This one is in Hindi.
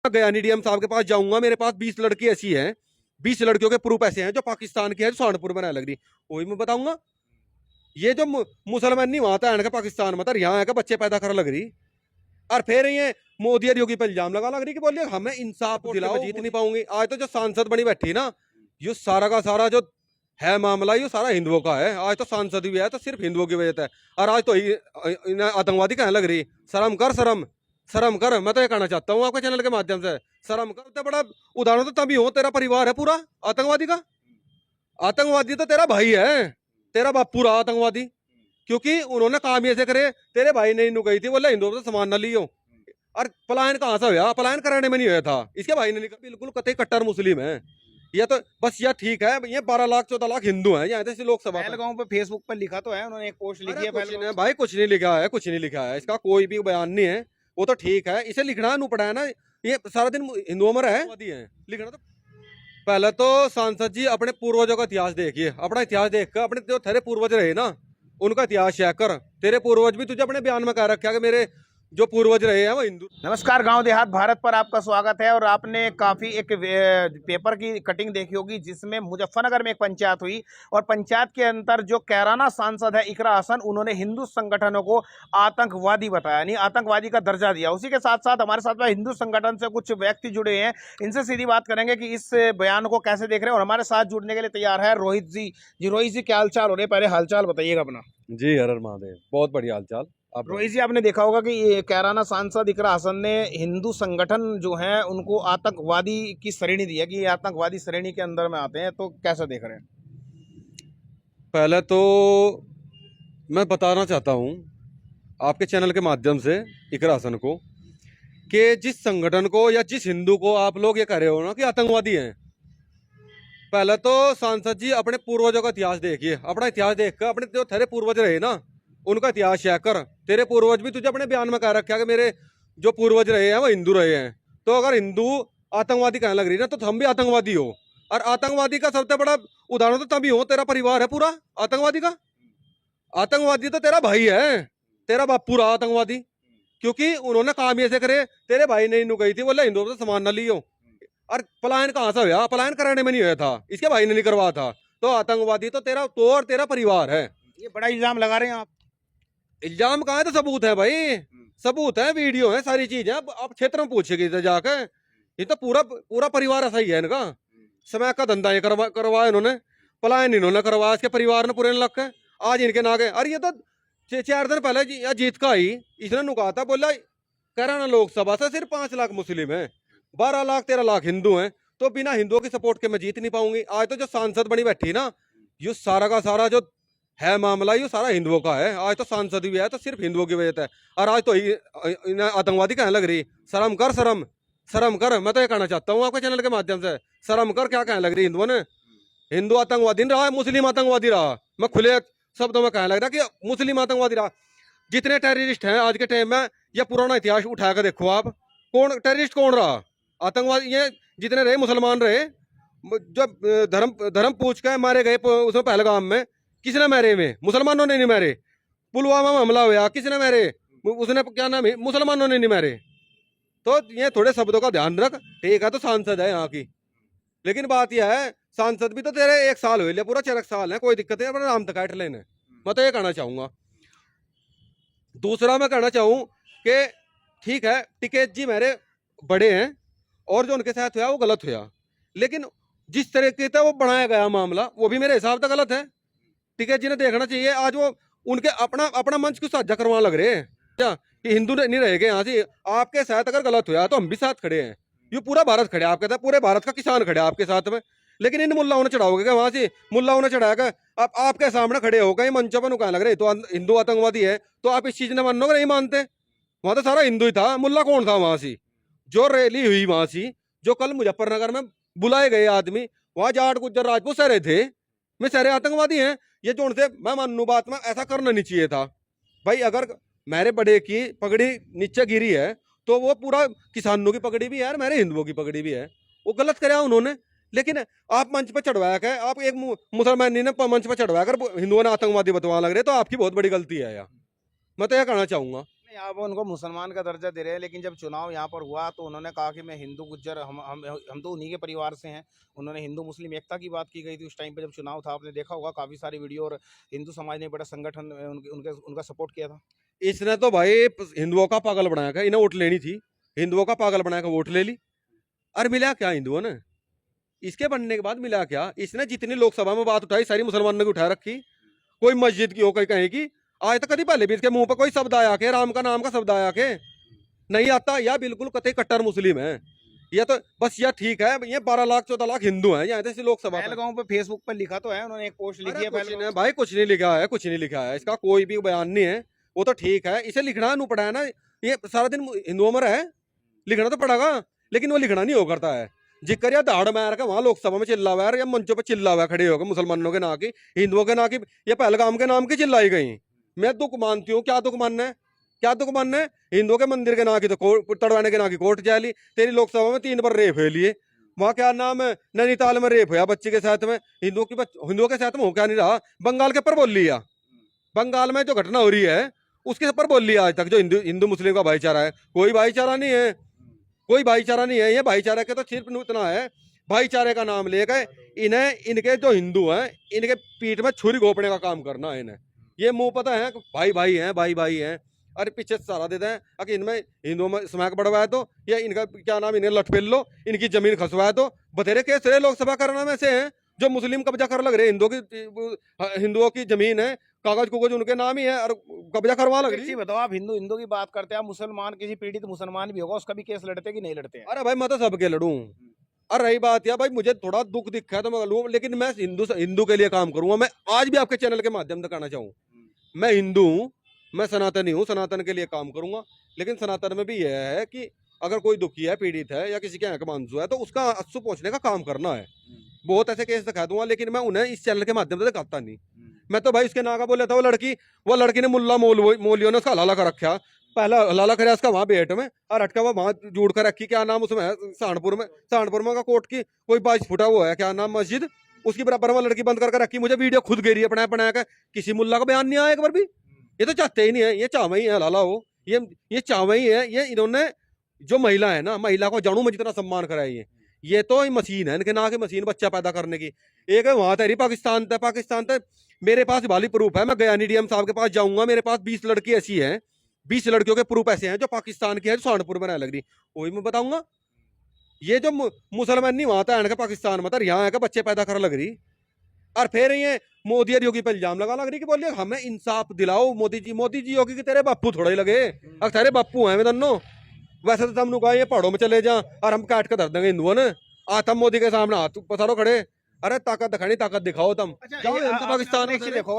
गयानी डीएम साहब के पास जाऊंगा, मेरे पास 20 लड़की ऐसी हैं, 20 लड़कियों के प्रूफ ऐसे हैं जो पाकिस्तान की है, जो सहारनपुर में रहने लग रही, वही मैं बताऊंगा। ये जो मुसलमान नहीं वहां था पाकिस्तान में था, यहाँ आकर बच्चे पैदा कर लग रही, और फिर ये मोदी और योगी पर इल्जाम लगा लग रही कि बोलिए हमें इंसाफ दिलाओ, जीत नहीं पाऊंगी। आज तो जो सांसद बनी बैठी ना, ये सारा का सारा जो है मामला, ये सारा हिंदुओं का है। आज तो सांसद भी है तो सिर्फ हिंदुओं की वजह से है, और आज तो आतंकवादी कहने लग रही। शर्म कर, शर्म शर्म कर। मैं तो ये कहना चाहता हूँ आपके चैनल के माध्यम से, शर्म कर। तो बड़ा उदाहरण तो तभी हो, तेरा परिवार है पूरा आतंकवादी का। आतंकवादी तो तेरा भाई है, तेरा बाप पूरा आतंकवादी, क्योंकि उन्होंने काम ऐसे करे। तेरे भाई ने इन्हों गई थी बोले हिंदुओं से सामान न लियो, और पलायन कहाँ से हुआ? पलायन कराने में नहीं हुआ था, इसके भाई ने नहीं। बिल्कुल कतई कट्टर मुस्लिम है ये तो, बस ये ठीक है। ये 12 लाख 14 लाख हिंदू हैं यहाँ से लोकसभा। पहलगांव पे फेसबुक पर लिखा तो है उन्होंने, एक पोस्ट लिखी है पहलगांव भाई, कुछ नहीं लिखा है, कुछ नहीं लिखा है, इसका कोई भी बयान नहीं है। वो तो ठीक है, इसे लिखना नहीं पड़ा है ना, ये सारा दिन हिंदुओं में रहे लिखना। तो पहले तो सांसद जी अपने पूर्वजों का इतिहास देखिए, अपना इतिहास देख कर, अपने जो तेरे पूर्वज रहे ना उनका इतिहास चेक कर। तेरे पूर्वज भी तुझे अपने बयान में कह रखा है कि मेरे जो पूर्वज रहे हैं वो हिंदू। नमस्कार, गांव देहात भारत पर आपका स्वागत है। और आपने काफी एक पेपर की कटिंग देखी होगी जिसमें मुजफ्फरनगर में एक पंचायत हुई, और पंचायत के अंदर जो कैराना सांसद है इकरा हसन, उन्होंने हिंदू संगठनों को आतंकवादी बताया, यानी आतंकवादी का दर्जा दिया। उसी के साथ साथ हमारे साथ में हिंदू संगठन से कुछ व्यक्ति जुड़े हैं, इनसे सीधी बात करेंगे कि इस बयान को कैसे देख रहे हैं। और हमारे साथ जुड़ने के लिए तैयार है रोहित जी। रोहित जी, क्या हालचाल हो रहे? पहले हालचाल बताइएगा अपना। जी हर हर महादेव, बहुत बढ़िया हालचाल। रोहित जी, आपने देखा होगा कि ये कैराना सांसद इकरा हसन ने हिंदू संगठन जो हैं उनको आतंकवादी की श्रेणी दी है कि ये आतंकवादी श्रेणी के अंदर में आते हैं, तो कैसा देख रहे हैं? पहले तो मैं बताना चाहता हूं आपके चैनल के माध्यम से इकरा हसन को कि जिस संगठन को या जिस हिंदू को आप लोग ये कह रहे हो ना कि आतंकवादी हैं, पहले तो सांसद जी अपने पूर्वजों का इतिहास देखिए, अपना इतिहास देखकर, अपने जो तेरे पूर्वज रहे ना उनका इतिहास चेक कर। तेरे पूर्वज भी तुझे अपने बयान में कह रखा है कि मेरे जो पूर्वज रहे हैं वो हिंदू रहे हैं। तो अगर हिंदू आतंकवादी कहने लग रही ना, तो हम भी आतंकवादी हो। और आतंकवादी का सबसे बड़ा उदाहरण तो तभी हो, तेरा परिवार है पूरा आतंकवादी का। आतंकवादी तो तेरा भाई है, तेरा बाप पूरा आतंकवादी, क्योंकि उन्होंने काम ऐसे करे। तेरे भाई ने इन्हों गई थी बोले हिंदुओं से सामान न लियो, और पलायन कहाँ से हुआ? पलायन कराने में नहीं हुआ था, इसके भाई ने नहीं करवाया था। तो आतंकवादी तो तेरा, तो और तेरा परिवार है। ये बड़ा इल्जाम लगा रहे हैं आप। इल्जाम कहाँ है? तो सबूत है भाई, सबूत है, वीडियो है, सारी चीज है। अब आप क्षेत्र में पूछेगी तो जाकर, ये तो पूरा पूरा परिवार ऐसा ही है इनका। समय का धंधा ये करवाया इन्होंने, पलायन इन्होंने करवाया, इसके परिवार ने पूरे लग के आज इनके नागे। अरे ये तो 4 दिन पहले जीत का ही इसने नुका था, बोला कैराना लोकसभा से सिर्फ 5 लाख मुस्लिम है, 12 लाख 13 लाख हिंदू हैं, तो बिना हिंदुओं की सपोर्ट के मैं जीत नहीं पाऊंगी। आज तो जो सांसद बनी बैठी ना, ये सारा का सारा जो है मामला, ये सारा हिंदुओं का है। आज तो सांसद भी है तो सिर्फ हिंदुओं की वजह से है, और आज तो आतंकवादी कहने लग रही। शर्म कर, शर्म शर्म कर। मैं तो ये कहना चाहता हूँ आपके चैनल के माध्यम से, शर्म कर। क्या कहने लग रही हिंदुओं ने? हिंदू आतंकवादी नहीं रहा, मुस्लिम आतंकवादी रहा। मैं खुले शब्दों में कहने लग रहा कि मुस्लिम आतंकवादी रहा। जितने टेररिस्ट हैं आज के टाइम में, यह पुराना इतिहास उठा कर देखो आप, कौन टेररिस्ट कौन रहा? आतंकवादी ये जितने रहे मुसलमान रहे। जब धर्म पूछ के मारे गए उसमें पहलगाम में, किसने मारे? में मुसलमानों ने नहीं मारे। पुलवामा में हमला हुआ, किसने मारे? उसने क्या नाम है, मुसलमानों ने नहीं मारे। तो ये थोड़े शब्दों का ध्यान रख। ठीक है, तो सांसद है यहाँ की, लेकिन बात यह है सांसद भी तो तेरे 1 साल हुए, पूरा 4 साल है, कोई दिक्कत है अपना नाम तक लेने। मैं तो ये कहना चाहूंगा। दूसरा मैं कहना चाहूँ कि ठीक है, टिकैत जी मेरे बड़े हैं, और जो उनके साथ हुआ वो गलत हुआ, लेकिन जिस तरीके से वो बनाया गया मामला, वो भी मेरे हिसाब से गलत है। टिकैत जी ने देखना चाहिए। आज वो उनके अपना अपना मंच क्यों साझा करवाने लग रहे हैं क्या कि हिंदू नहीं रहेंगे यहाँ से? आपके साथ अगर गलत हुआ तो हम भी साथ खड़े हैं, ये पूरा भारत खड़े आपके साथ, पूरे भारत का किसान खड़े आपके साथ में। लेकिन इन मुल्लाओं ने चढ़ाओगे क्या वहां से? मुल्लाओं ने चढ़ाया आप आपके सामने खड़े हो गए मंचों पर कहने लग रहे तो हिंदू आतंकवादी है, तो आप इस चीज ने मानोगे? नहीं मानते। वहां तो सारा हिंदू ही था, मुल्ला कौन था वहां से? जो रैली हुई वहां से, जो कल मुजफ्फरनगर में बुलाए गए आदमी, वहां जाट गुज्जर राजपूत सारे थे, मैं सारे आतंकवादी हैं। ये जो उनसे मैं मानू बात में, ऐसा करना नहीं चाहिए था भाई। अगर मेरे बड़े की पगड़ी नीचे गिरी है तो वो पूरा किसानों की पगड़ी भी है और मेरे हिंदुओं की पगड़ी भी है। वो गलत कराया उन्होंने, लेकिन आप मंच पर चढ़वाया क्या? आप एक मुसलमानी ने मंच पर चढ़वाया कर हिंदुओं ने आतंकवादी बतवा लग रहे, तो आपकी बहुत बड़ी गलती है यार। मैं तो यह कहना चाहूंगा। आप उनको मुसलमान का दर्जा दे रहे हैं, लेकिन जब चुनाव यहाँ पर हुआ तो उन्होंने कहा कि मैं हिंदू गुज्जर, हम तो उन्हीं के परिवार से हैं। उन्होंने हिंदू मुस्लिम एकता की बात की गई थी उस टाइम पे जब चुनाव था, आपने देखा होगा काफ़ी सारी वीडियो, और हिंदू समाज ने बड़ा संगठन उनका सपोर्ट किया था। इसने तो भाई हिंदुओं का पागल बनाया था, इन्हें वोट लेनी थी, हिंदुओं का पागल बनाया का वोट ले ली। और मिला क्या हिंदुओं ने? इसके बनने के बाद मिला क्या? इसने जितनी लोकसभा में बात उठाई सारी मुसलमानों की उठा रखी। कोई मस्जिद की हो, कोई कहीं की, आज तक कभी पहले भी इसके मुंह पर कोई शब्द आया के, राम का नाम का शब्द आया के नहीं आता। या बिल्कुल कतई कट्टर मुस्लिम है ये तो, बस यह ठीक है। ये 12 लाख 14 लाख हिंदू हैं यहाँ से लोकसभा में। पहलगांव पे फेसबुक पर लिखा तो है उन्होंने, एक पोस्ट लिखी है कुछ नहीं भाई, कुछ नहीं लिखा है, कुछ नहीं लिखा है, इसका कोई भी बयान नहीं है। वो तो ठीक है, इसे लिखना नहीं पड़ा है ना, ये सारा दिन हिंदुओं में रहे, लिखना तो पड़ेगा, लेकिन वो लिखना नहीं हो करता है। जिक्र या दाड़ मार के वहां लोकसभा में चिल्ला हुआ है, या मंचों पर चिल्ला हुआ है खड़े होकर, मुसलमानों के ना की, हिंदुओं के ना की, ये पहलगाम के नाम की चिल्लाई गई। मैं दुख मानती हूँ, क्या दुख मानना है, क्या दुख मानना है? हिंदुओं के मंदिर के ना की तो तड़वाने के ना की कोर्ट जा ली। तेरी लोकसभा में 3 बार रेप हुए लिए, वहां क्या नाम है, नैनीताल में रेप हुआ बच्चे के साथ में, हिंदुओं के साथ में हो क्या नहीं रहा। बंगाल के ऊपर बोल लिया, बंगाल में जो घटना हो रही है उसके ऊपर बोल लिया। आज तक जो हिंदू मुस्लिम का भाईचारा है, कोई भाईचारा नहीं है, कोई भाईचारा नहीं है। ये भाईचारा के तो सिर्फ इतना है, भाईचारे का नाम लेकर इन्हें, इनके जो हिंदू हैं, इनके पीठ में छुरी घोपने का काम करना है इन्हें। ये मुंह पता है भाई भाई हैं, भाई भाई हैं, अरे पीछे सारा देते हैं। अगर इनमें हिंदुओं में स्मैक बढ़वाए तो, या इनका क्या नाम, इन्हें लटपेल लो, इनकी जमीन खसवाए तो, बतेरे केस रहे लोकसभा करना में से हैं जो मुस्लिम कब्जा कर लग रहे। हिंदुओं की जमीन है, कागज कुगज उनके नाम ही है, और कब्जा करवा लग रही। बताओ, आप हिंदू हिंदू की बात करते हैं, आप मुसलमान, किसी पीड़ित मुसलमान भी होगा, उसका भी केस लड़ते कि नहीं लड़ते हैं? अरे भाई मैं तो सबके लड़ूं। अरे रही बात यार भाई, मुझे थोड़ा दुख दिखा है तो मैं लूं, लेकिन मैं हिंदू के लिए काम करूंगा। मैं आज भी आपके चैनल के माध्यम से कहना चाहूँ, मैं हिंदू हूँ, मैं सनातनी हूँ, सनातन के लिए काम करूंगा। लेकिन सनातन में भी यह है कि अगर कोई दुखी है, पीड़ित है, या किसी के यहाँ का मानसू है, तो उसका अस्सू पहुंचने का काम करना है। बहुत ऐसे केस दिखा दूंगा, लेकिन मैं उन्हें इस चैनल के माध्यम से दिखाता नहीं। मैं तो भाई उसके ना का बोले था, वो लड़की ने मुल्ला मौलियों ने उसका हलाला कर रखा, पहला हलाला करे उसका वहां बेट में, और अटका हुआ वहां जोड़ कर रखी, क्या नाम उसमें सहारनपुर में का कोर्ट की कोई 22 फुटा वो है, क्या नाम, मस्जिद, उसकी बराबर में लड़की बंद करके रखी। मुझे वीडियो खुद घेरी अपना बनाया कर, किसी मुल्ला का बयान नहीं आया एक बार भी। ये तो चाहते ही नहीं है, ये चावे ही है हलाला हो, ये चावे ही है। ये इन्होंने जो महिला है ना, महिला को जानू में जितना सम्मान कराई है, ये तो मशीन है, इनके ना की मशीन बच्चा पैदा करने की। एक है वहां तेरी पाकिस्तान तक मेरे पास वाली प्रूफ है, मैं गया डीएम साहब के पास जाऊंगा, मेरे पास 20 लड़की ऐसी हैं, 20 लड़कियों के प्रूफ ऐसे हैं जो पाकिस्तान की है, जो सहारनपुर में रहने लग रही, वही मैं बताऊंगा। ये जो मुसलमान नहीं वहां था पाकिस्तान में, यहाँ आकर बच्चे पैदा कर लग रही, और फिर ये मोदी और योगी पे इल्जाम लगा लग रही कि बोलिए हमें इंसाफ दिलाओ मोदी जी योगी की तेरे बापू थोड़ा ही लगे, अब तेरे बापू हैं वे दोनों। वैसे तो हमने कहा ये पहाड़ों में चले जा और हम काट कर धर देंगे हिंदुओं ने, आतम मोदी के सामने हाथ पसारो खड़े, अरे ताकत दिखानी, ताकत दिखाओ तुम, जाओ पाकिस्तान में। देखो